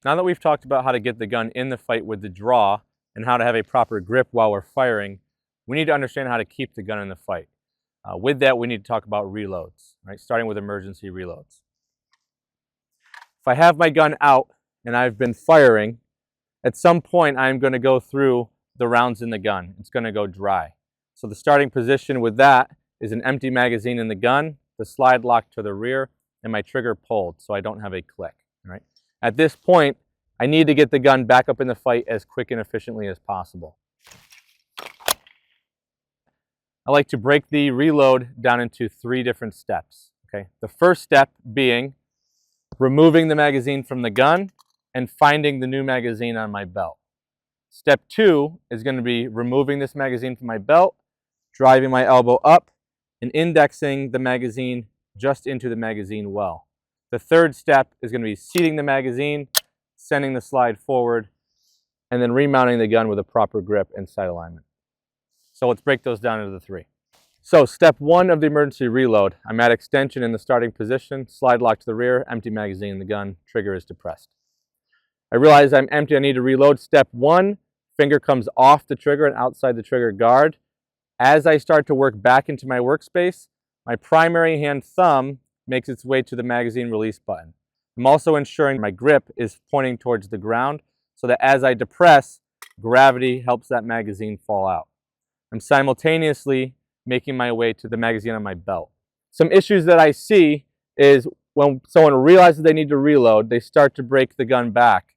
Now that we've talked about how to get the gun in the fight with the draw and how to have a proper grip while we're firing, we need to understand how to keep the gun in the fight. With that, we need to talk about reloads, right? Starting with emergency reloads. If I have my gun out and I've been firing, at some point I'm going to go through the rounds in the gun. It's going to go dry. So the starting position with that is an empty magazine in the gun, the slide lock to the rear, and my trigger pulled so I don't have a click, right? At this point, I need to get the gun back up in the fight as quick and efficiently as possible. I like to break the reload down into 3 different steps. Okay? The first step being removing the magazine from the gun and finding the new magazine on my belt. Step 2 is going to be removing this magazine from my belt, driving my elbow up, and indexing the magazine just into the magazine well. The third step is going to be seating the magazine, sending the slide forward, and then remounting the gun with a proper grip and sight alignment. So let's break those down into the 3. So step 1 of the emergency reload, I'm at extension in the starting position, slide lock to the rear, empty magazine in the gun, trigger is depressed. I realize I'm empty, I need to reload. Step 1, finger comes off the trigger and outside the trigger guard. As I start to work back into my workspace, my primary hand thumb makes its way to the magazine release button. I'm also ensuring my grip is pointing towards the ground so that as I depress, gravity helps that magazine fall out. I'm simultaneously making my way to the magazine on my belt. Some issues that I see is when someone realizes they need to reload, they start to break the gun back.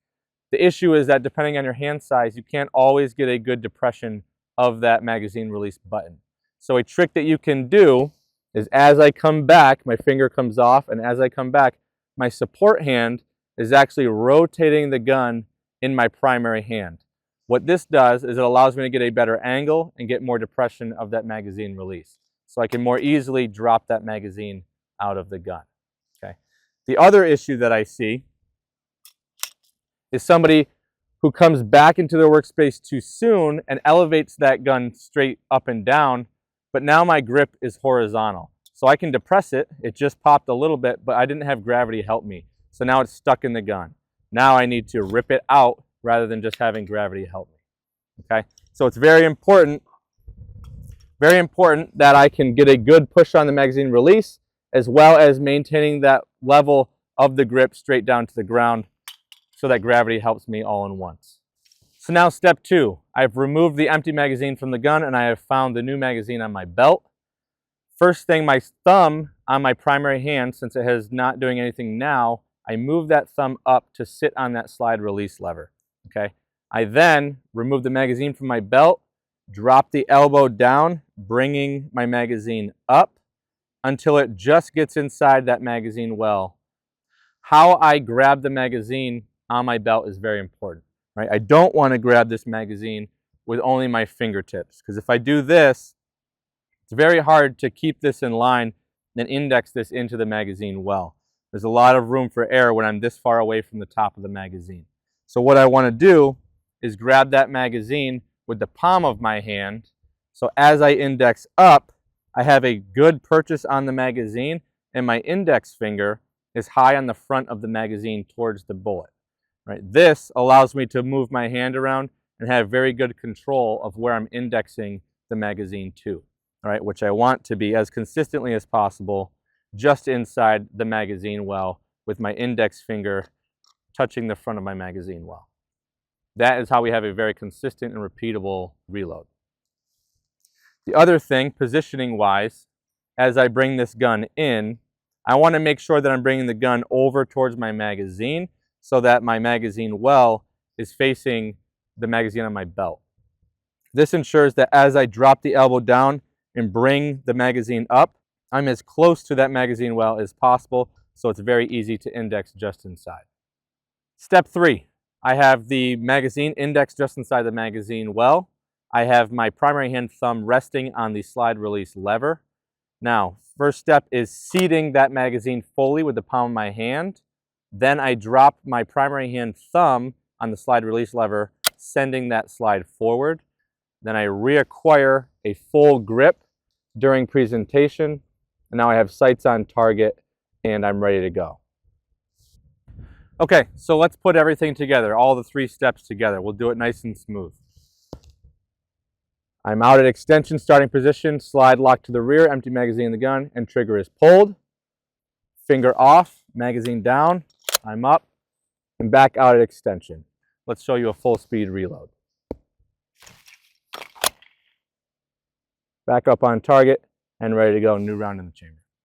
The issue is that depending on your hand size, you can't always get a good depression of that magazine release button. So a trick that you can do is as I come back, my finger comes off, and as I come back, my support hand is actually rotating the gun in my primary hand. What this does is it allows me to get a better angle and get more depression of that magazine release. So I can more easily drop that magazine out of the gun. Okay. The other issue that I see is somebody who comes back into their workspace too soon and elevates that gun straight up and down, but now my grip is horizontal. So I can depress it, it just popped a little bit, but I didn't have gravity help me. So now it's stuck in the gun. Now I need to rip it out rather than just having gravity help me. Okay, so it's very important that I can get a good push on the magazine release as well as maintaining that level of the grip straight down to the ground so that gravity helps me all in once. So now step 2, I've removed the empty magazine from the gun and I have found the new magazine on my belt. First thing, my thumb on my primary hand, since it is not doing anything now, I move that thumb up to sit on that slide release lever. Okay. I then remove the magazine from my belt, drop the elbow down, bringing my magazine up until it just gets inside that magazine well. How I grab the magazine on my belt is very important, right? I don't want to grab this magazine with only my fingertips, because if I do this, it's very hard to keep this in line and index this into the magazine well. There's a lot of room for error when I'm this far away from the top of the magazine. So what I want to do is grab that magazine with the palm of my hand. So as I index up, I have a good purchase on the magazine and my index finger is high on the front of the magazine towards the bullet. Right? This allows me to move my hand around and have very good control of where I'm indexing the magazine to, all right, which I want to be as consistently as possible just inside the magazine well with my index finger touching the front of my magazine well. That is how we have a very consistent and repeatable reload. The other thing, positioning wise, as I bring this gun in, I want to make sure that I'm bringing the gun over towards my magazine so that my magazine well is facing the magazine on my belt. This ensures that as I drop the elbow down and bring the magazine up, I'm as close to that magazine well as possible, so it's very easy to index just inside. Step 3, I have the magazine indexed just inside the magazine well. I have my primary hand thumb resting on the slide release lever. Now, first step is seating that magazine fully with the palm of my hand. Then I drop my primary hand thumb on the slide release lever, sending that slide forward. Then I reacquire a full grip during presentation. And now I have sights on target and I'm ready to go. Okay, so let's put everything together, all the 3 steps together. We'll do it nice and smooth. I'm out at extension, starting position, slide lock to the rear, empty magazine in the gun, and trigger is pulled. Finger off, magazine down, I'm up, and back out at extension. Let's show you a full speed reload. Back up on target, and ready to go, new round in the chamber.